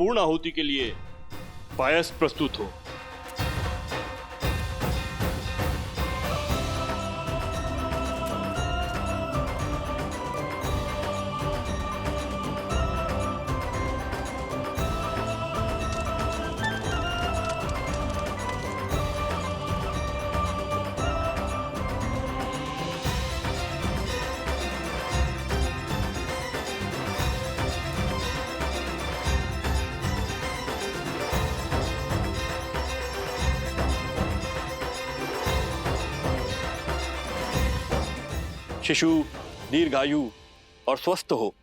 पूर्ण आहुति के लिए पायस प्रस्तुत हो। शिशु दीर्घायु और स्वस्थ हो,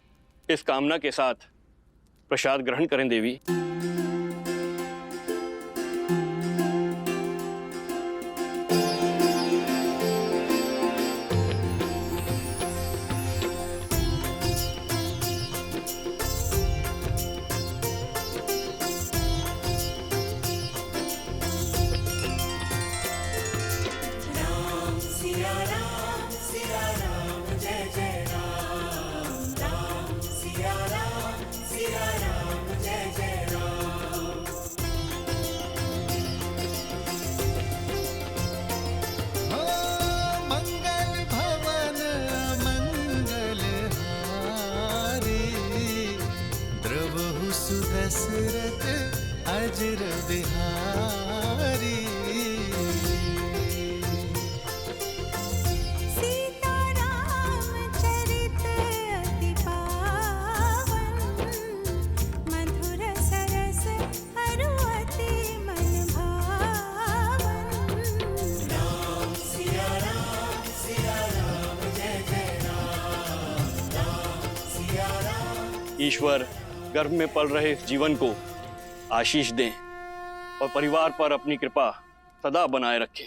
इस कामना के साथ प्रसाद ग्रहण करें देवी। दशरथ अजर बिहारी। सीताराम चरित अति पावन, मधुर सरस अरु अति मन भावन। राम सिया राम जय जय राम, राम सिया राम। ईश्वर गर्भ में पल रहे इस जीवन को आशीष दें और परिवार पर अपनी कृपा सदा बनाए रखें।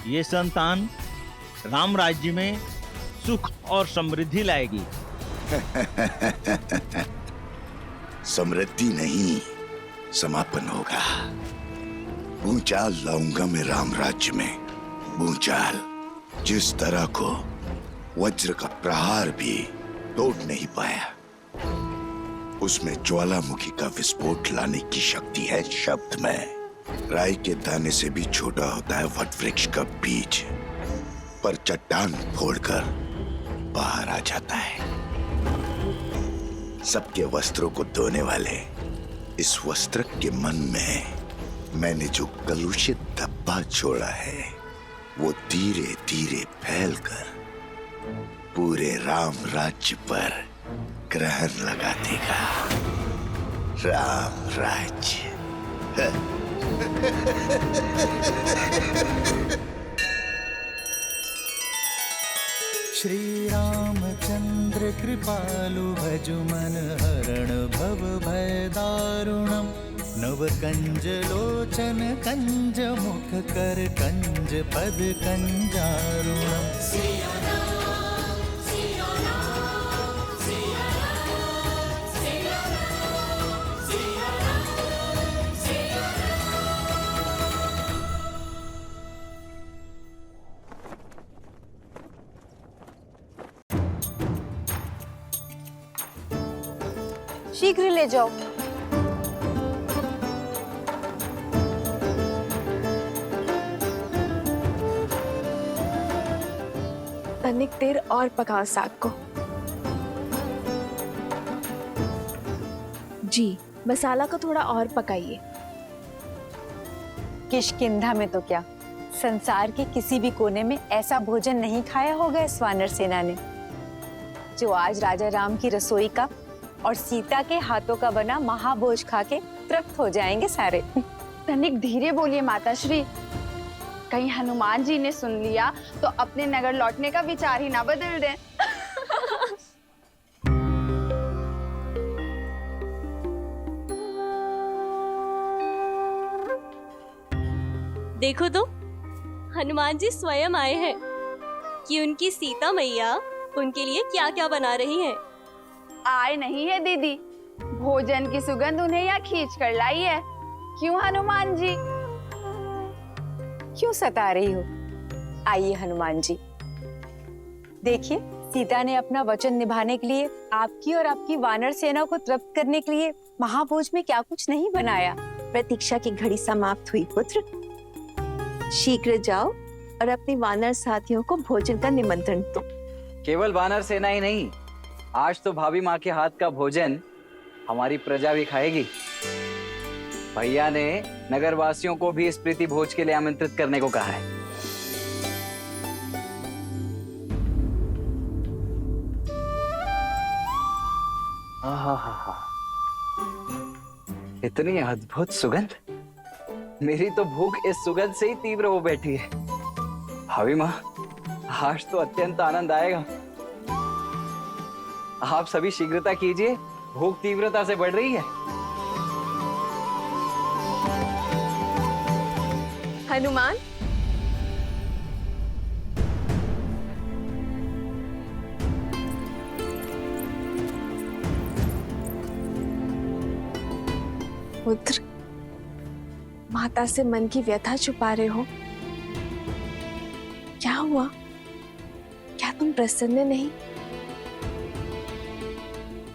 ये संतान राम राज्य में सुख और समृद्धि लाएगी। समृद्धि नहीं, समापन होगा। भूचाल लाऊंगा मैं राम राज्य में, भूचाल जिस तरह को वज्र का प्रहार भी तोड़ नहीं पाया, उसमें ज्वालामुखी का विस्फोट लाने की शक्ति है शब्द में। राई के दाने से भी छोटा होता है वट वृक्ष का बीज, पर चट्टान फोड़कर बाहर आ जाता है। सबके वस्त्रों को धोने वाले इस वस्त्र के मन में मैंने जो कलुषित धब्बा छोड़ा है, वो धीरे धीरे फैलकर पूरे राम राज्य पर ग्रहण लगा देगा। राम राज्य। श्री रामचंद्र कृपालु भजु मन हरण भव भय दारुणम। नव कंज लोचन कंज मुख कर कंज पद कंजारुणम। सिया राम, सिया राम, सिया राम, सिया राम, सिया राम, सिया राम। शीघ्र ले जाओ। तनिक देर और पकाओ साग को। जी, मसाला को थोड़ा और पकाइए। किष्किंधा में तो क्या, संसार के किसी भी कोने में ऐसा भोजन नहीं खाया होगा इस वानर सेना ने, जो आज राजा राम की रसोई का और सीता के हाथों का बना महाभोज खा के तृप्त हो जाएंगे सारे। तनिक धीरे बोलिए माताश्री, कहीं हनुमान जी ने सुन लिया तो अपने नगर लौटने का विचार ही ना बदल दें। देखो तो, हनुमान जी स्वयं आए हैं कि उनकी सीता मैया उनके लिए क्या क्या बना रही हैं। आए नहीं है दीदी, भोजन की सुगंध उन्हें यहाँ खींच कर लाई है। क्यों हनुमान जी? क्यों सता रही हो? आइए हनुमान जी, देखिए सीता ने अपना वचन निभाने के लिए आपकी और आपकी वानर सेना को तृप्त करने के लिए महाभोज में क्या कुछ नहीं बनाया। प्रतीक्षा की घड़ी समाप्त हुई पुत्र। शीघ्र जाओ और अपने वानर साथियों को भोजन का निमंत्रण दो। केवल वानर सेना ही नहीं, आज तो भाभी माँ के हाथ का भोजन हमारी प्रजा भी खाएगी। भैया ने नगरवासियों को भी इस प्रीति भोज के लिए आमंत्रित करने को कहा है। आहा, इतनी अद्भुत सुगंध। मेरी तो भूख इस सुगंध से ही तीव्र हो बैठी है। भाभी माँ, आज तो अत्यंत आनंद आएगा। आप सभी शीघ्रता कीजिए, भूख तीव्रता से बढ़ रही है। हनुमान, पुत्र, माता से मन की व्यथा छुपा रहे हो? क्या हुआ? क्या तुम प्रसन्न नहीं?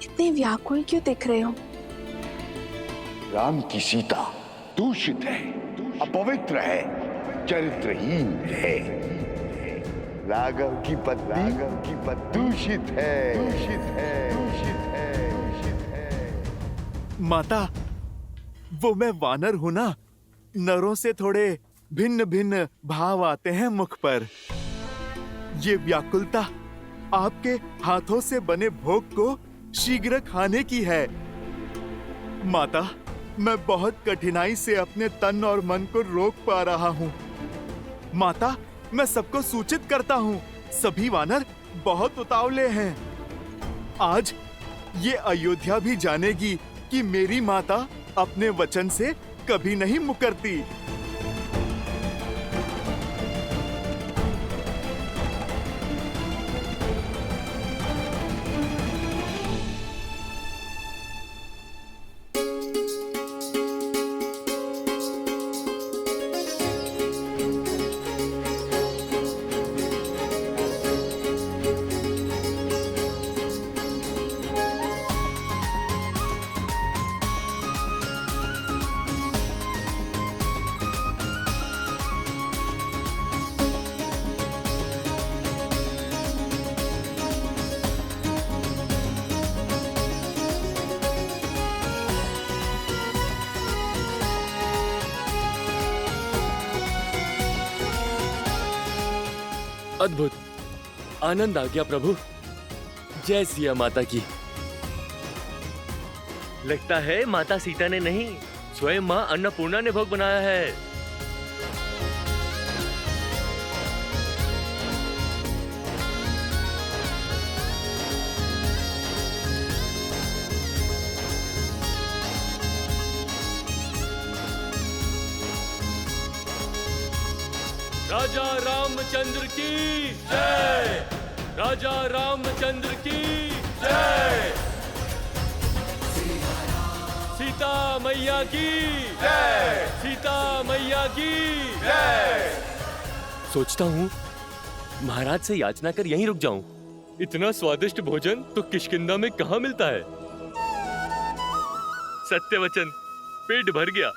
इतने व्याकुल क्यों दिख रहे हो? राम की सीता दूषित है, अपवित्र है, चरित्रहीन है। राघव की पत्नी दूषित है, दूषित है, दूषित है, दूषित है। माता, वो मैं वानर हूं ना, नरों से थोड़े भिन्न भिन्न भाव आते हैं मुख पर। ये व्याकुलता आपके हाथों से बने भोग को शीघ्र खाने की है। माता, मैं बहुत कठिनाई से अपने तन और मन को रोक पा रहा हूँ। माता, मैं सबको सूचित करता हूँ, सभी वानर बहुत उतावले हैं। आज ये अयोध्या भी जानेगी कि मेरी माता अपने वचन से कभी नहीं मुकरती। अद्भुत, आनंद आ गया प्रभु। जय सिया माता की। लगता है माता सीता ने नहीं, स्वयं माँ अन्नपूर्णा ने भोग बनाया है। राजा रामचंद्र की जय, राजा रामचंद्र की जय, सीता मैया की जय, सीता मैया की जय। सोचता हूँ महाराज से याचना कर यहीं रुक जाऊं। इतना स्वादिष्ट भोजन तो किष्किंधा में कहाँ मिलता है। सत्य वचन, पेट भर गया,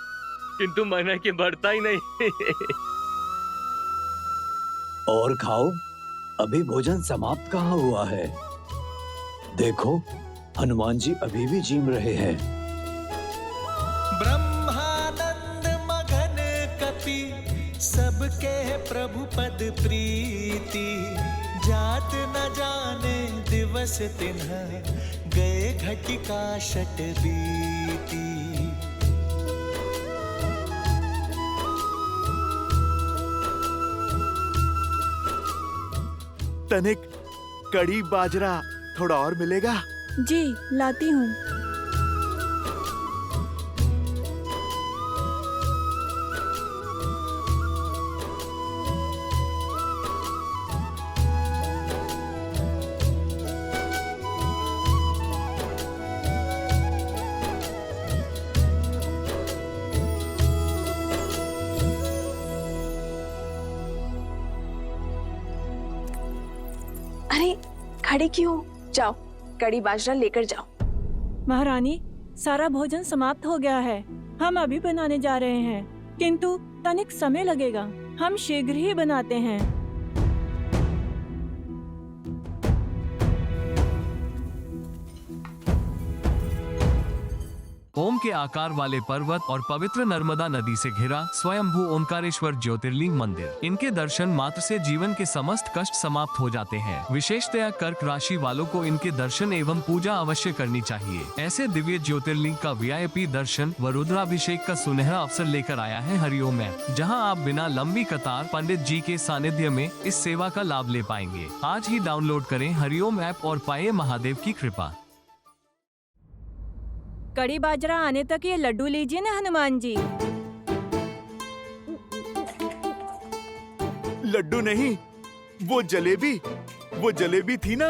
किंतु मन है कि बढ़ता ही नहीं। और खाओ, अभी भोजन समाप्त कहाँ हुआ है। देखो, हनुमान जी अभी भी जीम रहे हैं। ब्रह्मानंद मगन कपि सबके प्रभु पद प्रीति, जात न जाने दिवस तिन्ह गए घटिका शत बीती। तनिक कड़ी बाजरा थोड़ा और मिलेगा? जी, लाती हूँ। अरे खड़ी क्यों? जाओ कड़ी बाजरा लेकर जाओ। महारानी, सारा भोजन समाप्त हो गया है। हम अभी बनाने जा रहे हैं, किंतु तनिक समय लगेगा। हम शीघ्र ही बनाते हैं। ओम के आकार वाले पर्वत और पवित्र नर्मदा नदी से घिरा स्वयंभू ओंकारेश्वर ज्योतिर्लिंग मंदिर। इनके दर्शन मात्र से जीवन के समस्त कष्ट समाप्त हो जाते हैं। विशेषतया कर्क राशि वालों को इनके दर्शन एवं पूजा अवश्य करनी चाहिए। ऐसे दिव्य ज्योतिर्लिंग का VIP दर्शन व रुद्राभिषेक का सुनहरा अवसर लेकर आया है हरिओम ऐप, जहां आप बिना लंबी कतार पंडित जी के सानिध्य में इस सेवा का लाभ ले पाएंगे। आज ही डाउनलोड करें हरिओम ऐप और पाए महादेव की कृपा। कड़ी बाजरा आने तक ये लड्डू लीजिए ना हनुमान जी। लड्डू नहीं, वो जलेबी थी ना,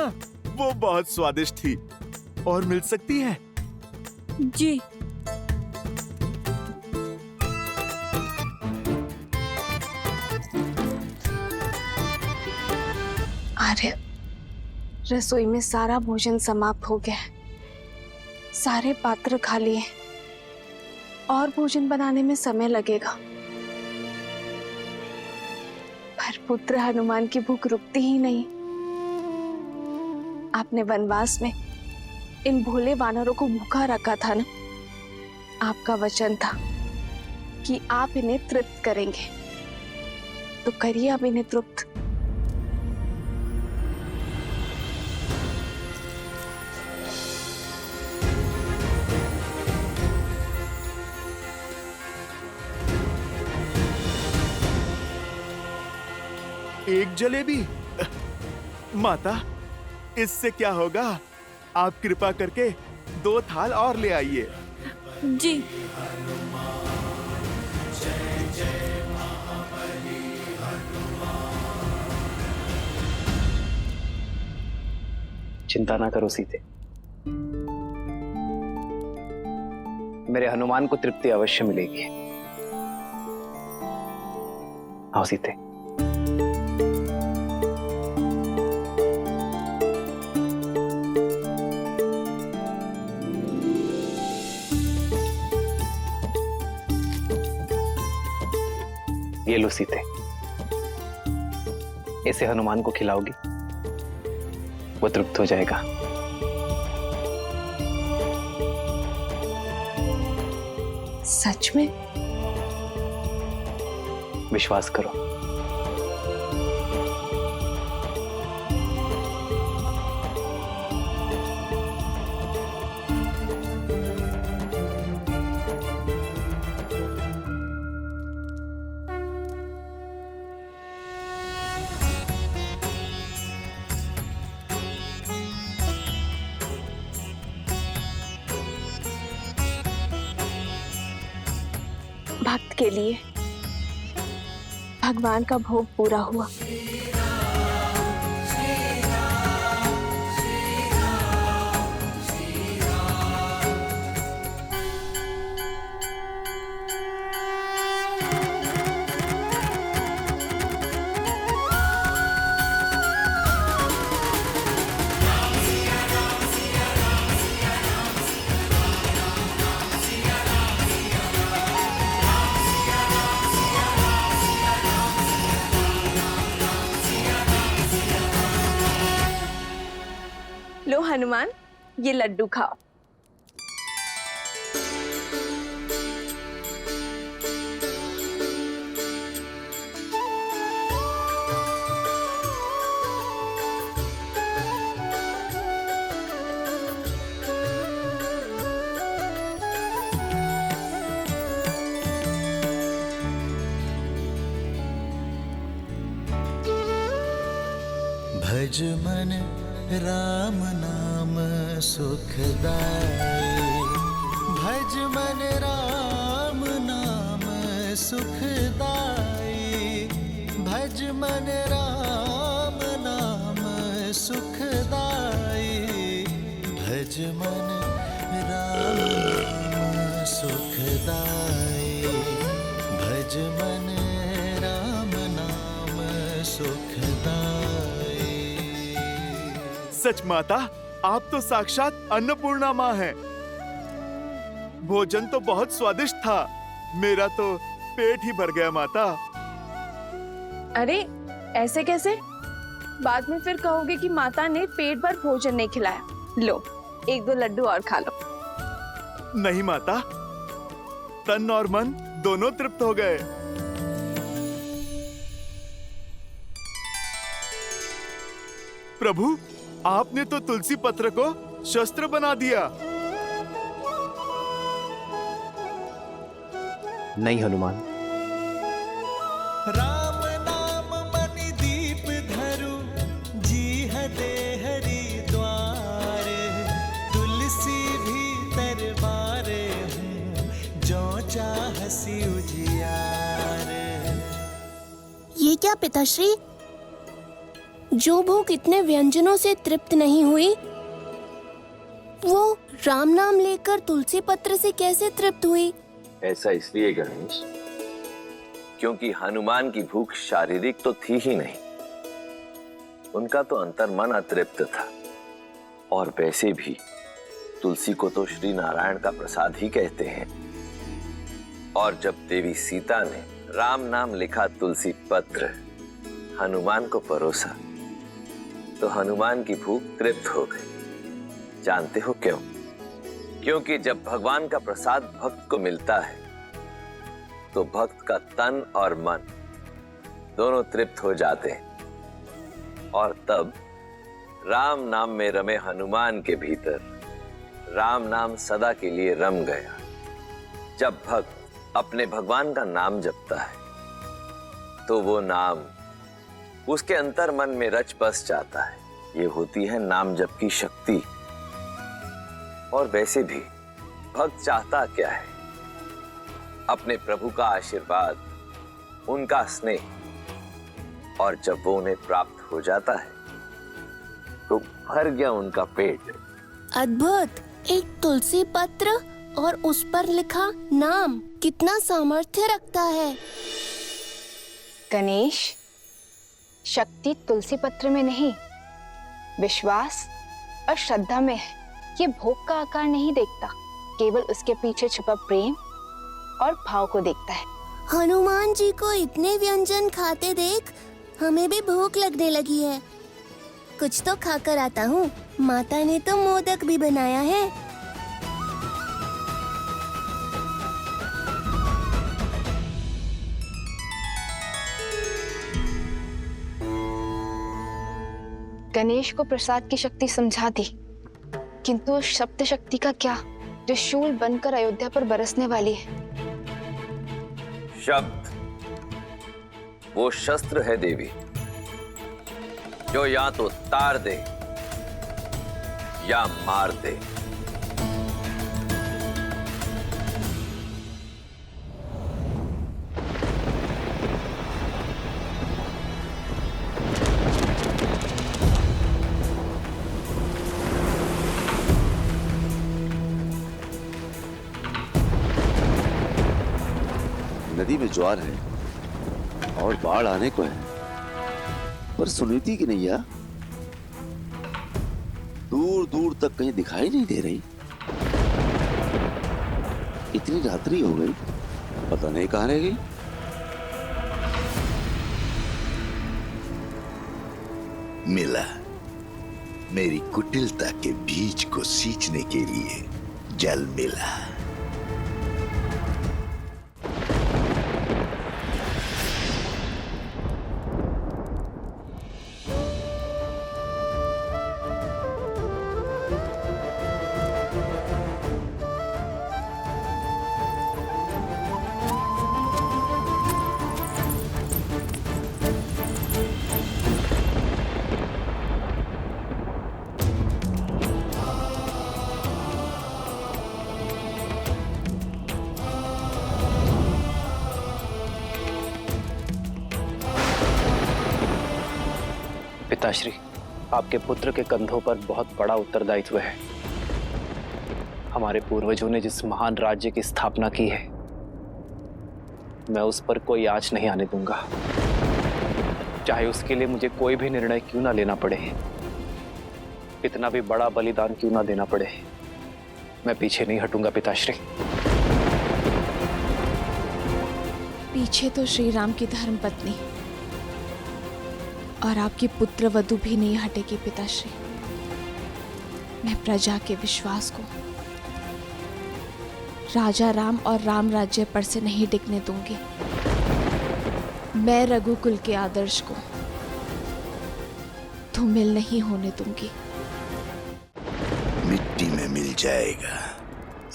वो बहुत स्वादिष्ट थी। और मिल सकती है? जी। आर्य, रसोई में सारा भोजन समाप्त हो गया है। सारे पात्र खाली हैं और भोजन बनाने में समय लगेगा। पर पुत्र हनुमान की भूख रुकती ही नहीं। आपने वनवास में इन भोले वानरों को भूखा रखा था ना। आपका वचन था कि आप इन्हें तृप्त करेंगे, तो करिए अब इन्हें तृप्त। एक जलेबी? माता, इससे क्या होगा? आप कृपा करके 2 थाल और ले आइए। जी। चिंता ना करो सीते, मेरे हनुमान को तृप्ति अवश्य मिलेगी। आओ सीते। ये लो सीते, इसे हनुमान को खिलाओगी, वो तृप्त हो जाएगा। सच में? विश्वास करो। भक्त के लिए भगवान का भोग पूरा हुआ। लो हनुमान, ये लड्डू खाओ। भज मन राम नाम सुखदाई, भज मन राम नाम सुखदाई, भज मन राम नाम सुखदाई, भज मन राम नाम सुखदाई, भज मन राम नाम सुखदाई। सच माता, आप तो साक्षात अन्नपूर्णा माँ हैं। भोजन तो बहुत स्वादिष्ट था, मेरा तो पेट ही भर गया माता। अरे ऐसे कैसे? बाद में फिर कहोगे कि माता ने पेट भर भोजन नहीं खिलाया। लो, 1-2 लड्डू और खा लो। नहीं माता, तन और मन दोनों तृप्त हो गए। प्रभु, आपने तो तुलसी पत्र को शस्त्र बना दिया। नहीं हनुमान, राम नाम मणि दीप धरु, जीह दे हरि द्वार। तुलसी भीतर बारे हूँ, जो चाहसी उजियार। ये क्या पिताश्री? जो भूख इतने व्यंजनों से तृप्त नहीं हुई, वो राम नाम लेकर तुलसी पत्र से कैसे तृप्त हुई? ऐसा इसलिए गणेश, क्योंकि हनुमान की भूख शारीरिक तो थी ही नहीं, उनका तो अंतर्मन अतृप्त था। और वैसे भी तुलसी को तो श्री नारायण का प्रसाद ही कहते हैं। और जब देवी सीता ने राम नाम लिखा तुलसी पत्र हनुमान को परोसा, तो हनुमान की भूख तृप्त हो गई। जानते हो क्यों? क्योंकि जब भगवान का प्रसाद भक्त को मिलता है, तो भक्त का तन और मन दोनों तृप्त हो जाते हैं। और तब राम नाम में रमे हनुमान के भीतर राम नाम सदा के लिए रम गया। जब भक्त अपने भगवान का नाम जपता है, तो वो नाम उसके अंतर मन में रच बस जाता है। ये होती है नाम जप की शक्ति। और वैसे भी भक्त चाहता क्या है? अपने प्रभु का आशीर्वाद, उनका स्नेह। और जब वो उन्हें प्राप्त हो जाता है, तो भर गया उनका पेट। अद्भुत! एक तुलसी पत्र और उस पर लिखा नाम कितना सामर्थ्य रखता है। गणेश, शक्ति तुलसी पत्र में नहीं, विश्वास और श्रद्धा में है। ये भोग का आकार नहीं देखता, केवल उसके पीछे छुपा प्रेम और भाव को देखता है। हनुमान जी को इतने व्यंजन खाते देख हमें भी भूख लगने लगी है। कुछ तो खाकर आता हूँ। माता ने तो मोदक भी बनाया है। गणेश को प्रसाद की शक्ति समझा दी, किंतु उस शब्द शक्ति का क्या, जो शूल बनकर अयोध्या पर बरसने वाली है? शब्द वो शस्त्र है देवी, जो या तो तार दे या मार दे। नदी में ज्वार है और बाढ़ आने को है, पर सुनीति की नैया दूर दूर तक कहीं दिखाई नहीं दे रही। इतनी रात्रि हो गई, पता नहीं कहां रह गई। मिला, मेरी कुटिलता के बीज को सींचने के लिए जल मिला। पिताश्री, आपके पुत्र के कंधों पर बहुत बड़ा उत्तरदायित्व है। हमारे पूर्वजों ने जिस महान राज्य की स्थापना की है, मैं उस पर कोई आँच नहीं आने दूंगा, चाहे उसके लिए मुझे कोई भी निर्णय क्यों ना लेना पड़े। कितना भी बड़ा बलिदान क्यों ना देना पड़े, मैं पीछे नहीं हटूंगा पिताश्री। पीछे तो श्री राम की धर्म पत्नी और आपकी पुत्र वधु भी नहीं हटेगी पिताश्री। मैं प्रजा के विश्वास को राजा राम और राम राज्य पर से नहीं टिकने दूंगी। मैं रघुकुल के आदर्श को धूमिल नहीं होने दूंगी। मिट्टी में मिल जाएगा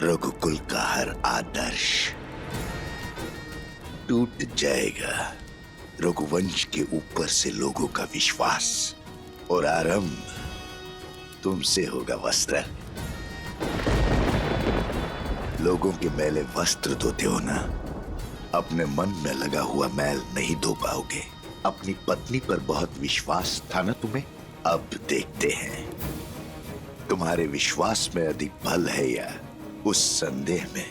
रघुकुल का हर आदर्श, टूट जाएगा रघुवंश के ऊपर से लोगों का विश्वास, और आरंभ तुमसे होगा वस्त्र। लोगों के मैले वस्त्र धोते हो ना, अपने मन में लगा हुआ मैल नहीं धो पाओगे। अपनी पत्नी पर बहुत विश्वास था ना तुम्हें, अब देखते हैं तुम्हारे विश्वास में अधिक बल है या उस संदेह में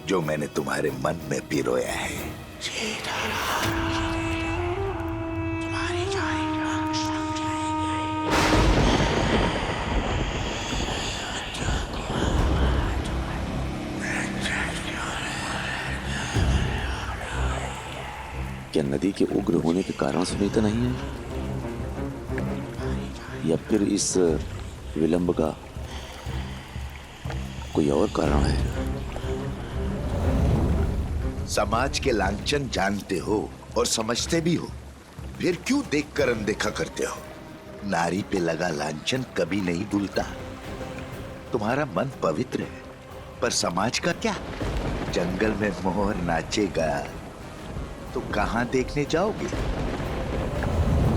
जो मैंने तुम्हारे मन में पिरोया है। क्या नदी के उग्र होने के कारण सुनी तो नहीं है, या फिर इस विलंब का कोई और कारण है? समाज के लांछन जानते हो और समझते भी हो, फिर क्यों देखकर अनदेखा करते हो? नारी पे लगा लांछन कभी नहीं भूलता। तुम्हारा मन पवित्र है, पर समाज का क्या? जंगल में मोर नाचेगा तो कहां देखने जाओगे?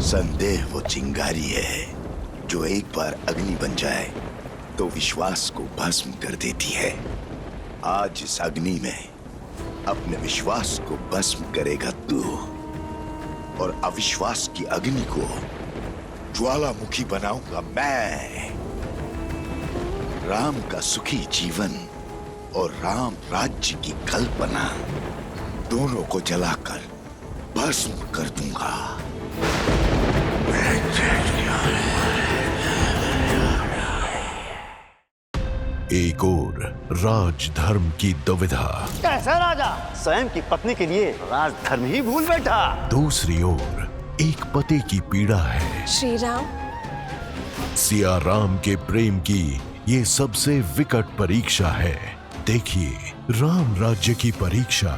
संदेह वो चिंगारी है जो एक बार अग्नि बन जाए तो विश्वास को भस्म कर देती है। आज इस अग्नि में अपने विश्वास को भस्म करेगा तू, और अविश्वास की अग्नि को ज्वालामुखी बनाऊंगा मैं। राम का सुखी जीवन और राम राज्य की कल्पना दोनों को जलाकर भस्म कर दूंगा। एक और राजधर्म की दुविधा, कैसा राजा स्वयं की पत्नी के लिए राजधर्म ही भूल बैठा। दूसरी ओर एक पति की पीड़ा है। श्री राम, सिया राम के प्रेम की ये सबसे विकट परीक्षा है। देखिए राम राज्य की परीक्षा।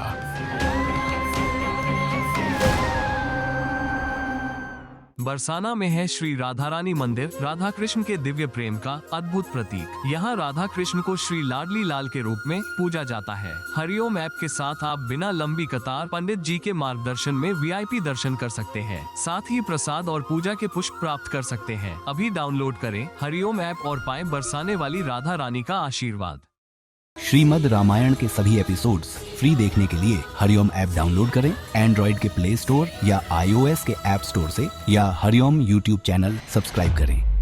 बरसाना में है श्री राधा रानी मंदिर, राधा कृष्ण के दिव्य प्रेम का अद्भुत प्रतीक। यहाँ राधा कृष्ण को श्री लाडली लाल के रूप में पूजा जाता है। हरिओम ऐप के साथ आप बिना लंबी कतार पंडित जी के मार्गदर्शन में VIP दर्शन कर सकते हैं। साथ ही प्रसाद और पूजा के पुष्प प्राप्त कर सकते हैं। अभी डाउनलोड करें हरिओम ऐप और पाएं बरसाने वाली राधा रानी का आशीर्वाद। श्रीमद् रामायण के सभी एपिसोड्स फ्री देखने के लिए हरिओम ऐप डाउनलोड करें एंड्रॉइड के प्ले स्टोर या iOS के ऐप स्टोर से, या हरिओम YouTube चैनल सब्सक्राइब करें।